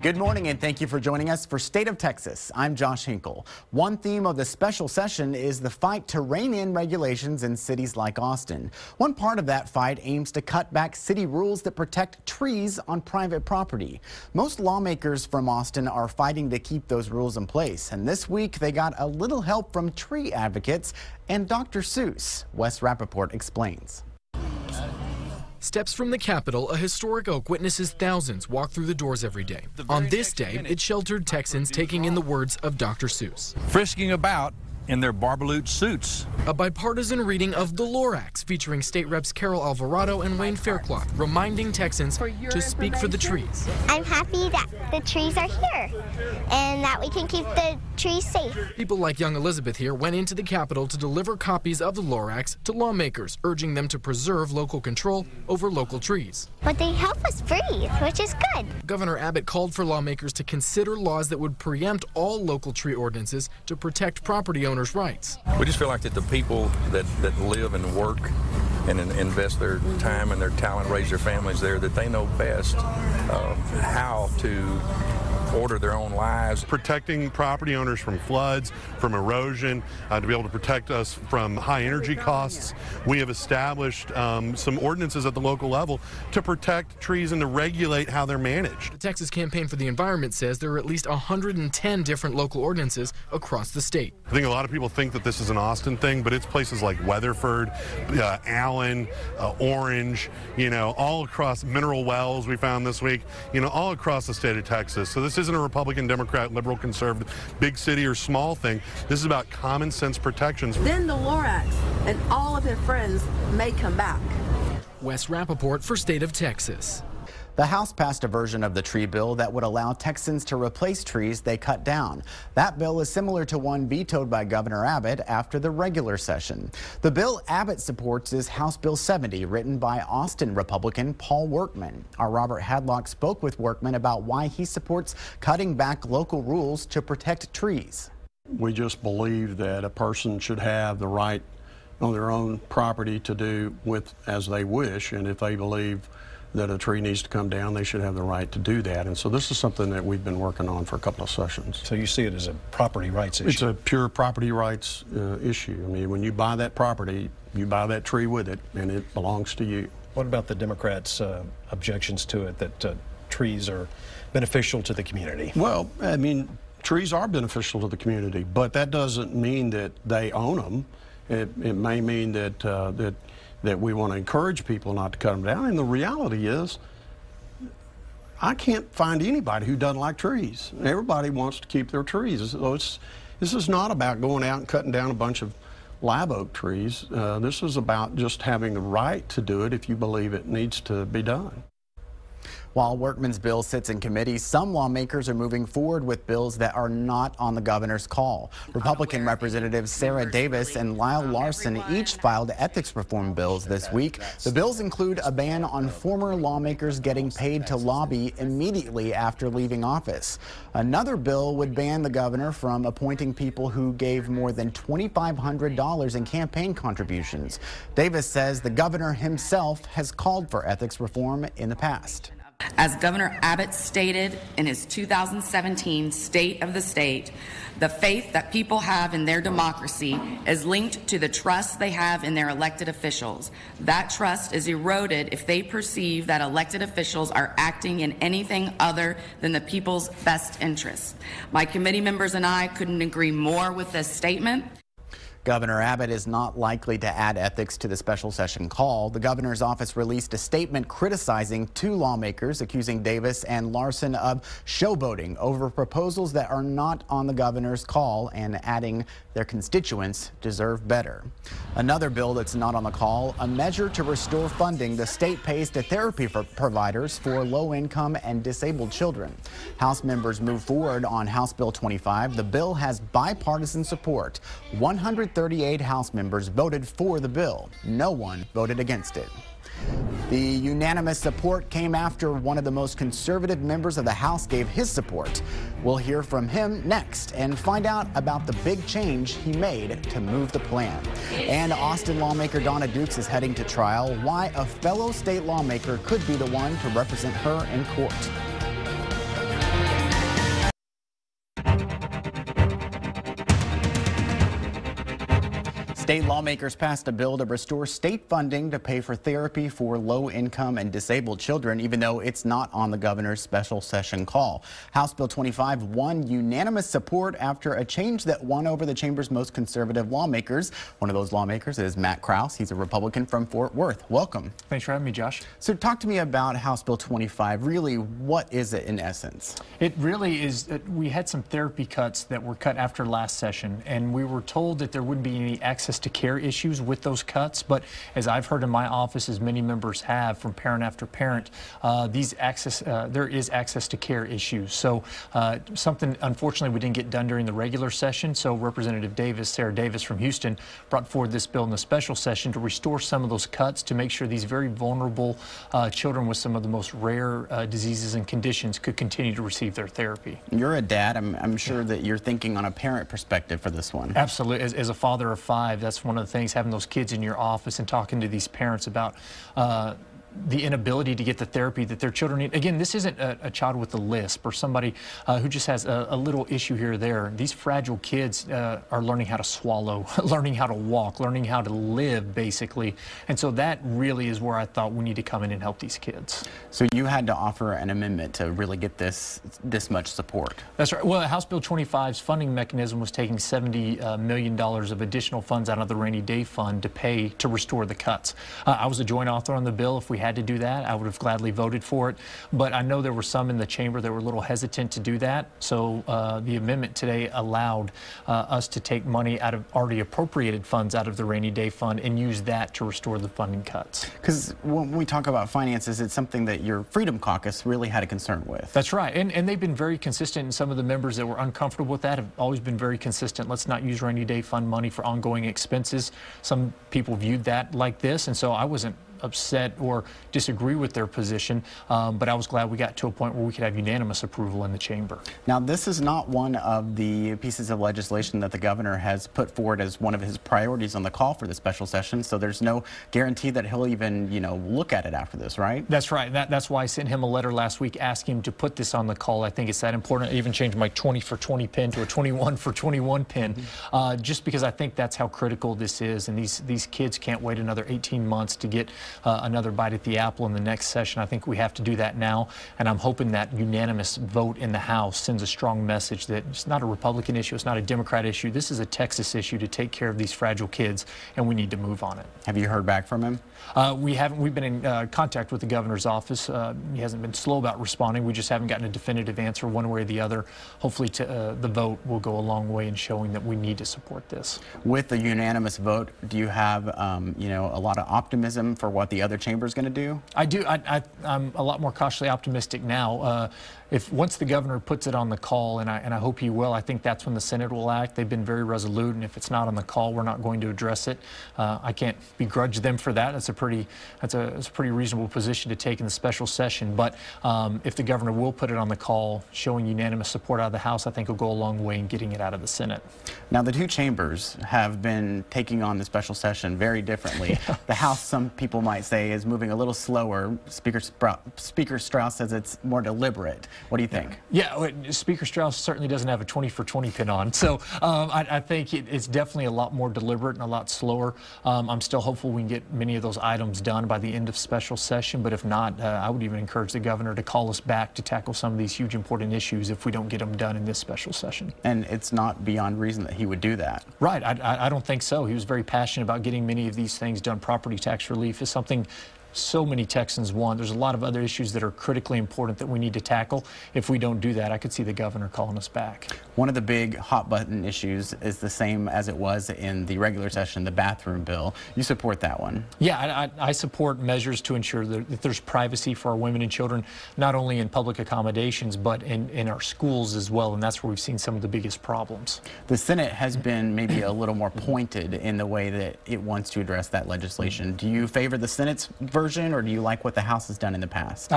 Good morning and thank you for joining us for State of Texas. I'm Josh Hinkle. One theme of the special session is the fight to rein in regulations in cities like Austin. One part of that fight aims to cut back city rules that protect trees on private property. Most lawmakers from Austin are fighting to keep those rules in place. And this week they got a little help from tree advocates and Dr. Seuss. Wes Rappaport explains. Steps from the Capitol, a historic oak witnesses thousands walk through the doors every day. On this day, it sheltered Texans taking in the words of Dr. Seuss. Frisking about in their Barbalute suits. A bipartisan reading of the Lorax featuring State Reps Carol Alvarado and Wayne Faircloth, reminding Texans to speak for the trees. I'm happy that the trees are here and that we can keep the trees safe. People like young Elizabeth here went into the Capitol to deliver copies of the Lorax to lawmakers, urging them to preserve local control over local trees. But they help us breathe, which is good. Governor Abbott called for lawmakers to consider laws that would preempt all local tree ordinances to protect property owners' rights. We just feel like that the people that live and work and invest their time and their talent, raise their families there, that they know best how to order their own lives. Protecting property owners from floods, from erosion, to be able to protect us from high energy costs. We have established some ordinances at the local level to protect trees and to regulate how they're managed. The Texas Campaign for the Environment says there are at least 110 different local ordinances across the state. I think a lot of people think that this is an Austin thing, but it's places like Weatherford, Allen, Orange, all across Mineral Wells we found this week, all across the state of Texas. So this isn't a Republican, Democrat, liberal, conservative, big city or small thing. This is about common sense protections. Then the Lorax and all of their friends may come back. Wes Rappaport for State of Texas. The House passed a version of the tree bill that would allow Texans to replace trees they cut down. That bill is similar to one vetoed by Governor Abbott after the regular session. The bill Abbott supports is House Bill 70, written by Austin Republican Paul Workman. Our Robert Hadlock spoke with Workman about why he supports cutting back local rules to protect trees. We just believe that a person should have the right on their own property to do with as they wish, and if they believe that a tree needs to come down, they should have the right to do that. And so this is something that we've been working on for a couple of sessions. So you see it as a property rights issue? It's a pure property rights issue. I mean, when you buy that property, you buy that tree with it, and it belongs to you. What about the Democrats' objections to it, that trees are beneficial to the community? Well, I mean, trees are beneficial to the community, but that doesn't mean that they own them. It may mean that that we want to encourage people not to cut them down. And the reality is, I can't find anybody who doesn't like trees. Everybody wants to keep their trees. So this is not about going out and cutting down a bunch of live oak trees. This is about just having the right to do it if you believe it needs to be done. While Workman's bill sits in committee, some lawmakers are moving forward with bills that are not on the governor's call. Republican Representatives Sarah Davis and Lyle Larson each filed ethics reform bills this week. The bills include a ban on former lawmakers getting paid to lobby immediately after leaving office. Another bill would ban the governor from appointing people who gave more than $2,500 in campaign contributions. Davis says the governor himself has called for ethics reform in the past. As Governor Abbott stated in his 2017 State of the State, the faith that people have in their democracy is linked to the trust they have in their elected officials. That trust is eroded if they perceive that elected officials are acting in anything other than the people's best interests. My committee members and I couldn't agree more with this statement. Governor Abbott is not likely to add ethics to the special session call. The governor's office released a statement criticizing two lawmakers, accusing Davis and Larson of showboating over proposals that are not on the governor's call and adding their constituents deserve better. Another bill that's not on the call, a measure to restore funding the state pays to therapy providers for low-income and disabled children. House members move forward on House Bill 25. The bill has bipartisan support. 138 House members voted for the bill. No one voted against it. The unanimous support came after one of the most conservative members of the House gave his support. We'll hear from him next and find out about the big change he made to move the plan. And Austin lawmaker Donna Dukes is heading to trial. Why a fellow state lawmaker could be the one to represent her in court. State lawmakers passed a bill to restore state funding to pay for therapy for low-income and disabled children, even though it's not on the governor's special session call. House Bill 25 won unanimous support after a change that won over the chamber's most conservative lawmakers. One of those lawmakers is Matt Krause. He's a Republican from Fort Worth. Welcome. Thanks for having me, Josh. So talk to me about House Bill 25. Really, what is it in essence? It really is. We had some therapy cuts that were cut after last session, and we were told that there wouldn't be any access to care issues with those cuts. But as I've heard in my office, as many members have from parent after parent, there is access to care issues. So something, unfortunately, we didn't get done during the regular session. So Representative Sarah Davis from Houston brought forward this bill in the special session to restore some of those cuts to make sure these very vulnerable children with some of the most rare diseases and conditions could continue to receive their therapy. You're a dad. I'm sure that you're thinking on a parent perspective for this one. Absolutely. As a father of 5, that's one of the things, having those kids in your office and talking to these parents about the inability to get the therapy that their children need. Again, this isn't a child with a lisp or somebody who just has a little issue here or there. These fragile kids are learning how to swallow, learning how to walk, learning how to live, basically. And so that really is where I thought we need to come in and help these kids. So you had to offer an amendment to really get this much support. That's right. Well, House Bill 25's funding mechanism was taking $70 million of additional funds out of the rainy day fund to pay to restore the cuts. I was a joint author on the bill. If we had to do that, I would have gladly voted for it. But I know there were some in the chamber that were a little hesitant to do that. So the amendment today allowed us to take money out of already appropriated funds out of the rainy day fund and use that to restore the funding cuts. Because when we talk about finances, it's something that your Freedom Caucus really had a concern with. That's right. And they've been very consistent, and some of the members that were uncomfortable with that have always been very consistent. Let's not use rainy day fund money for ongoing expenses. Some people viewed that like this, and so I wasn't upset or disagree with their position, but I was glad we got to a point where we could have unanimous approval in the chamber. Now, this is not one of the pieces of legislation that the governor has put forward as one of his priorities on the call for the special session, so there's no guarantee that he'll even, look at it after this, right? That's right. That's why I sent him a letter last week asking him to put this on the call. I think it's that important. I even changed my 20 for 20 pin to a 21 for 21 pin, just because I think that's how critical this is, and these kids can't wait another 18 months to get another bite at the apple in the next session. I think we have to do that now, and I'm hoping that unanimous vote in the House sends a strong message that it's not a Republican issue, it's not a Democrat issue. This is a Texas issue to take care of these fragile kids, and we need to move on it. Have you heard back from him? We haven't. We've been in contact with the governor's office. He hasn't been slow about responding. We just haven't gotten a definitive answer one way or the other. Hopefully the vote will go a long way in showing that we need to support this. With the unanimous vote, do you have a lot of optimism for what the other chamber is going to do? I do. I'm a lot more cautiously optimistic now. If once the governor puts it on the call, and I hope he will, I think that's when the Senate will act. They've been very resolute, and if it's not on the call, we're not going to address it. I can't begrudge them for that. That's a pretty reasonable position to take in the special session. But if the governor will put it on the call, showing unanimous support out of the House, I think will go a long way in getting it out of the Senate. Now, the two chambers have been taking on the special session very differently. The House, some people might say, is moving a little slower. Speaker Strauss says it's more deliberate. What do you think? Yeah, Speaker Strauss certainly doesn't have a 20 for 20 pin on. So I think it's definitely a lot more deliberate and a lot slower. I'm still hopeful we can get many of those items done by the end of special session. But if not, I would even encourage the governor to call us back to tackle some of these huge important issues if we don't get them done in this special session. And it's not beyond reason that he would do that. Right. I don't think so. He was very passionate about getting many of these things done. Property tax relief is something so many Texans want. There's a lot of other issues that are critically important that we need to tackle. If we don't do that, I could see the governor calling us back. One of the big hot button issues is the same as it was in the regular session, the bathroom bill. You support that one? Yeah, I support measures to ensure that there's privacy for our women and children, not only in public accommodations, but in our schools as well, and that's where we've seen some of the biggest problems. The Senate has been maybe a little more pointed in the way that it wants to address that legislation. Do you favor the Senate's version, or do you like what the House has done in the past?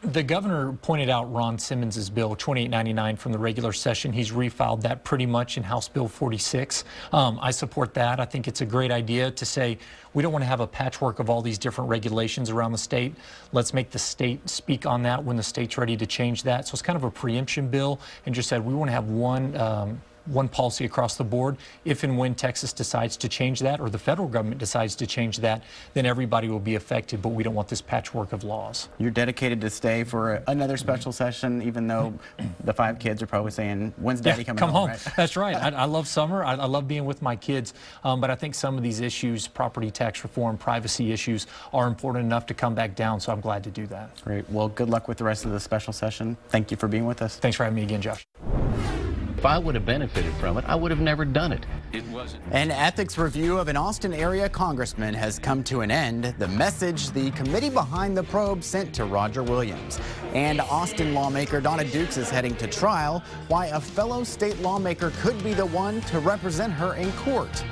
The governor pointed out Ron Simmons' bill 2899 from the regular session. He's refiled that pretty much in House Bill 46. I support that. I think it's a great idea to say we don't want to have a patchwork of all these different regulations around the state. Let's make the state speak on that when the state's ready to change that. So it's kind of a preemption bill, and just said we want to have one policy across the board. If and when Texas decides to change that, or the federal government decides to change that, then everybody will be affected, but we don't want this patchwork of laws. You're dedicated to stay for another special session, even though the 5 kids are probably saying, when's Daddy coming home? Right? That's right. I love summer. I love being with my kids, but I think some of these issues, property tax reform, privacy issues, are important enough to come back down, so I'm glad to do that. Great. Well, good luck with the rest of the special session. Thank you for being with us. Thanks for having me again, Josh. If I would have benefited from it, I would have never done it. An ethics review of an Austin area congressman has come to an end. The message the committee behind the probe sent to Roger Williams. And Austin lawmaker Donna Dukes is heading to trial. Why a fellow state lawmaker could be the one to represent her in court.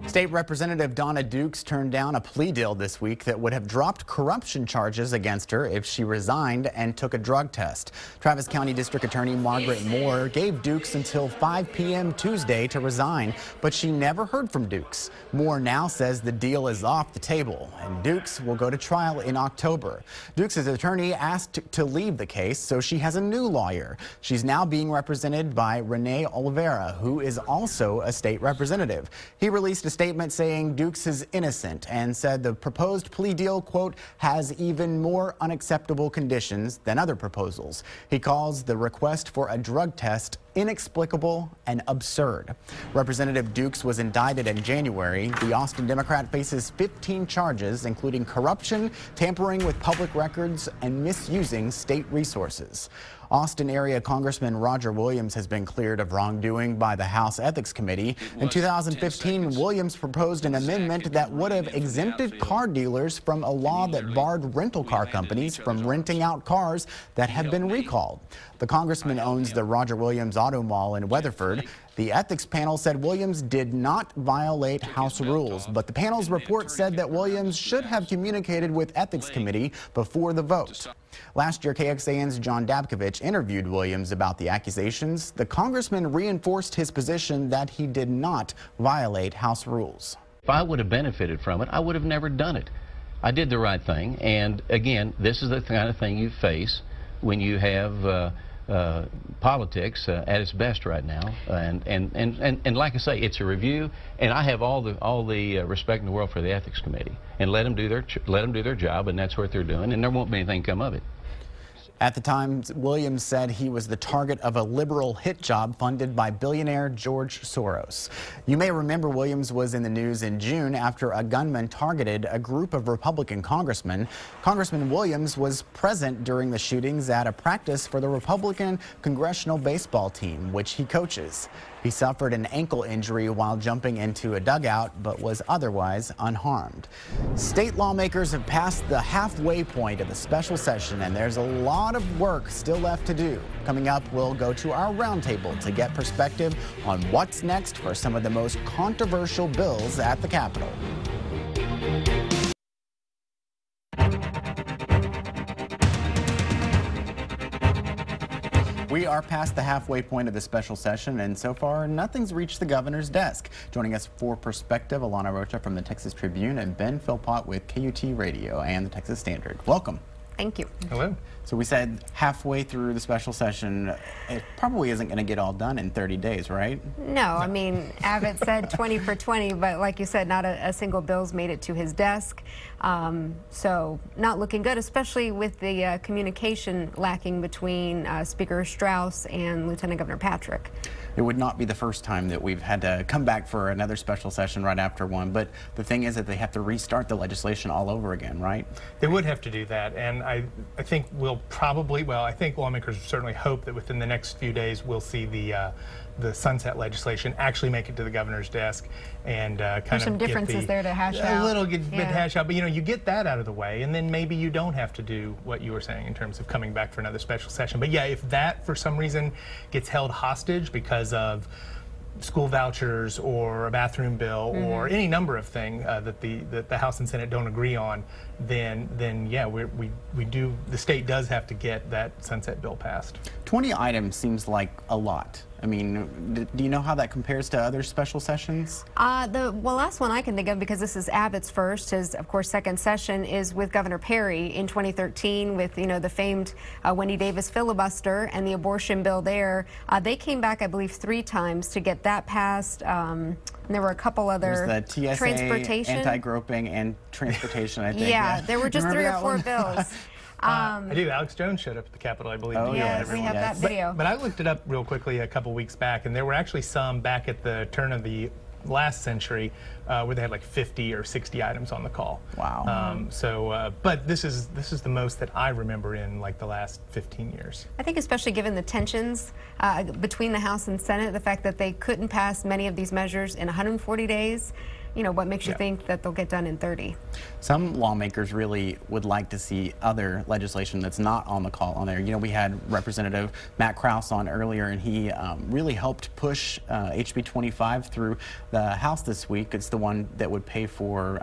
State Representative Donna Dukes turned down a plea deal this week that would have dropped corruption charges against her if she resigned and took a drug test. Travis County District Attorney Margaret Moore gave Dukes until 5 p.m. Tuesday to resign, but she never heard from Dukes. Moore now says the deal is off the table, and Dukes will go to trial in October. Dukes' attorney asked to leave the case, so she has a new lawyer. She's now being represented by Renee Oliveira, who is also a state representative. He released a statement saying Dukes is innocent and said the proposed plea deal, quote, has even more unacceptable conditions than other proposals. He calls the request for a drug test inexplicable and absurd. Representative Dukes was indicted in January. The Austin Democrat faces 15 charges, including corruption, tampering with public records, and misusing state resources. Austin area Congressman Roger Williams has been cleared of wrongdoing by the House Ethics Committee. In 2015, Williams proposed an amendment that would have exempted car dealers from a law that barred rental car companies from renting out cars that had been recalled. The congressman owns the Roger Williams Auto Mall in Weatherford. The ethics panel said Williams did not violate House rules, but the panel's report said that Williams should have communicated with Ethics Committee before the vote. Last year, KXAN's John Dabkovich interviewed Williams about the accusations. The congressman reinforced his position that he did not violate House rules. If I would have benefited from it, I would have never done it. I did the right thing, and again, this is the kind of thing you face when you have politics at its best right now, and like I say, it's a review, and I have all the respect in the world for the Ethics Committee, and let them do their job, and that's what they're doing, and there won't be anything come of it. At the time, Williams said he was the target of a liberal hit job funded by billionaire George Soros. You may remember Williams was in the news in June after a gunman targeted a group of Republican congressmen. Congressman Williams was present during the shootings at a practice for the Republican congressional baseball team, which he coaches. He suffered an ankle injury while jumping into a dugout, but was otherwise unharmed. State lawmakers have passed the halfway point of the special session, and there's a lot of work still left to do. Coming up, we'll go to our roundtable to get perspective on what's next for some of the most controversial bills at the Capitol. We are past the halfway point of the special session, and so far, nothing's reached the governor's desk. Joining us for perspective, Alana Rocha from the Texas Tribune and Ben Philpott with KUT Radio and the Texas Standard. Welcome. Thank you. Hello. So we said halfway through the special session, it probably isn't going to get all done in 30 days, right? No, I mean, Abbott said 20 for 20, but like you said, not a single bill's made it to his desk. So not looking good, especially with the communication lacking between Speaker Strauss and Lieutenant Governor Patrick. It would not be the first time that we've had to come back for another special session right after one, but the thing is that they have to restart the legislation all over again, right? They would have to do that, and I think we'll probably, well, I think lawmakers certainly hope that within the next few days we'll see the sunset legislation actually make it to the governor's desk and kind There's some differences there to hash out. A little bit hash out, but you know, you get that out of the way, and then maybe you don't have to do what you were saying in terms of coming back for another special session. But yeah, if that for some reason gets held hostage because of school vouchers or a bathroom bill or any number of things that the House and Senate don't agree on, then yeah, the state does have to get that sunset bill passed. 20 items seems like a lot. I mean, do you know how that compares to other special sessions? The last one I can think of, because this is Abbott's first, his, of course, second session, is with Governor Perry in 2013 with, the famed Wendy Davis filibuster and the abortion bill there. They came back, I believe, 3 times to get that passed. And there were a couple other the TSA, transportation, anti-groping, and transportation, I think. Yeah, there were just 3 or 4 bills. I do. Alex Jones showed up at the Capitol, I believe. Oh, yes, we have that video. But I looked it up real quickly a couple weeks back, and there were actually some back at the turn of the last century where they had like 50 or 60 items on the call. Wow. But this is the most that I remember in like the last 15 years. I think especially given the tensions between the House and Senate, the fact that they couldn't pass many of these measures in 140 days, what makes you think that they'll get done in 30? Some lawmakers really would like to see other legislation that's not on the call on there. We had Representative Matt Krause on earlier, and he really helped push HB 25 through the House this week. It's the one that would pay for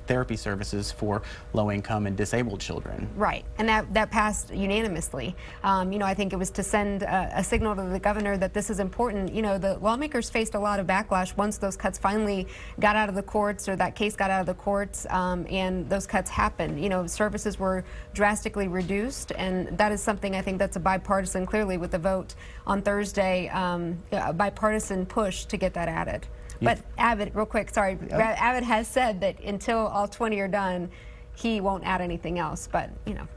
therapy services for low-income and disabled children. Right, and that passed unanimously. I think it was to send a signal to the governor that this is important. The lawmakers faced a lot of backlash once those cuts finally got out of the courts, or that case got out of the courts, and those cuts happened. Services were drastically reduced, and that is something I think that's a bipartisan, clearly with the vote on Thursday, a bipartisan push to get that added. But Abbott, real quick, sorry, Abbott has said that until all 20 are done, he won't add anything else, but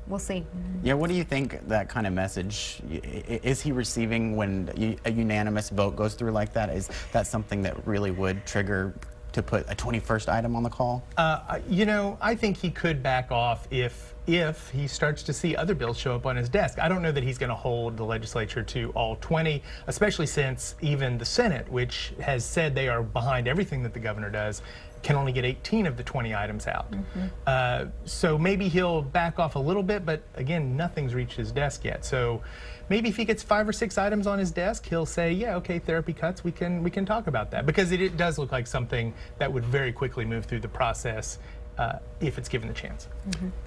we'll see. Yeah, what do you think that kind of message is he receiving when a unanimous vote goes through like that? Is that something that really would trigger to put a 21st item on the call? I think he could back off if he starts to see other bills show up on his desk. I don't know that he's going to hold the legislature to all 20, especially since even the Senate, which has said they are behind everything that the governor does, can only get 18 of the 20 items out. So maybe he'll back off a little bit, but again, nothing's reached his desk yet. So maybe if he gets 5 or 6 items on his desk, he'll say, yeah, okay, therapy cuts, we can talk about that. Because it does look like something that would very quickly move through the process if it's given the chance.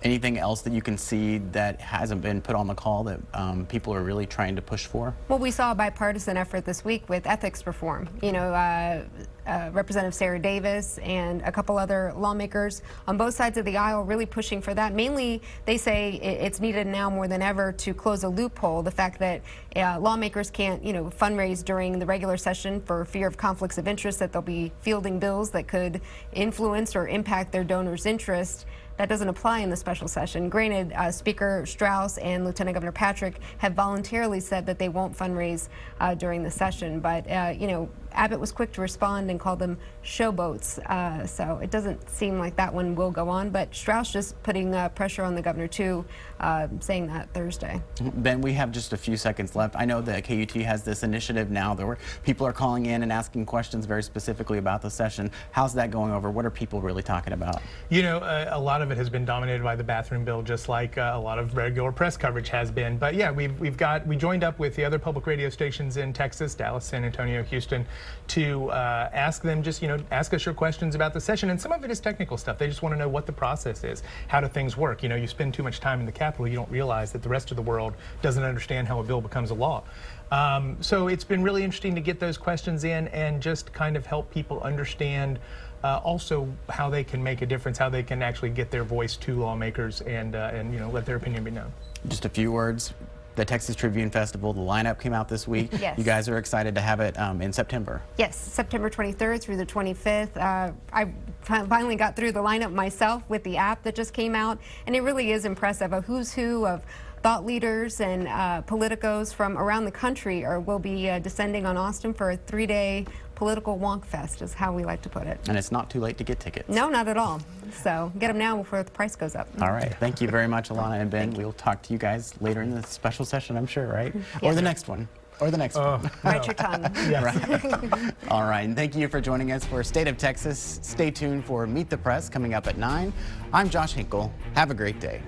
Anything else that you can see that hasn't been put on the call that people are really trying to push for? Well, we saw a bipartisan effort this week with ethics reform. Representative Sarah Davis and a couple other lawmakers on both sides of the aisle really pushing for that. Mainly, they say it's needed now more than ever to close a loophole, the fact that lawmakers can't, fundraise during the regular session for fear of conflicts of interest, that they'll be fielding bills that could influence or impact their donors' interest. That doesn't apply in the special session. Granted, Speaker Strauss and Lieutenant Governor Patrick have voluntarily said that they won't fundraise during the session, but Abbott was quick to respond and called them showboats, so it doesn't seem like that one will go on, but Strauss just putting pressure on the governor too, saying that Thursday. Ben, we have just a few seconds left. I know that KUT has this initiative now where people are calling in and asking questions very specifically about the session. How's that going over? What are people really talking about? A lot of it has been dominated by the bathroom bill, just like a lot of regular press coverage has been. But yeah, we joined up with the other public radio stations in Texas, Dallas, San Antonio, Houston, to ask them ask us your questions about the session. And some of it is technical stuff. They just want to know what the process is. How do things work? You spend too much time in the Capitol, you don't realize that the rest of the world doesn't understand how a bill becomes a law. So it's been really interesting to get those questions in and just kind of help people understand also how they can make a difference, how they can actually get their voice to lawmakers and let their opinion be known. Just a few words. The Texas Tribune Festival, the lineup came out this week. Yes. You guys are excited to have it in September. Yes, September 23rd through the 25th. I finally got through the lineup myself with the app that just came out, and it really is impressive. A who's who of thought leaders and politicos from around the country will be descending on Austin for a 3-day political wonk fest, is how we like to put it. And it's not too late to get tickets. No, not at all. So get them now before the price goes up. All right. Thank you very much, Alana and Ben. We'll talk to you guys later in the special session, I'm sure, right? Yes. Or the next one. Or the next one. Bite your tongue. Right. All right. And thank you for joining us for State of Texas. Stay tuned for Meet the Press coming up at 9. I'm Josh Hinkle. Have a great day.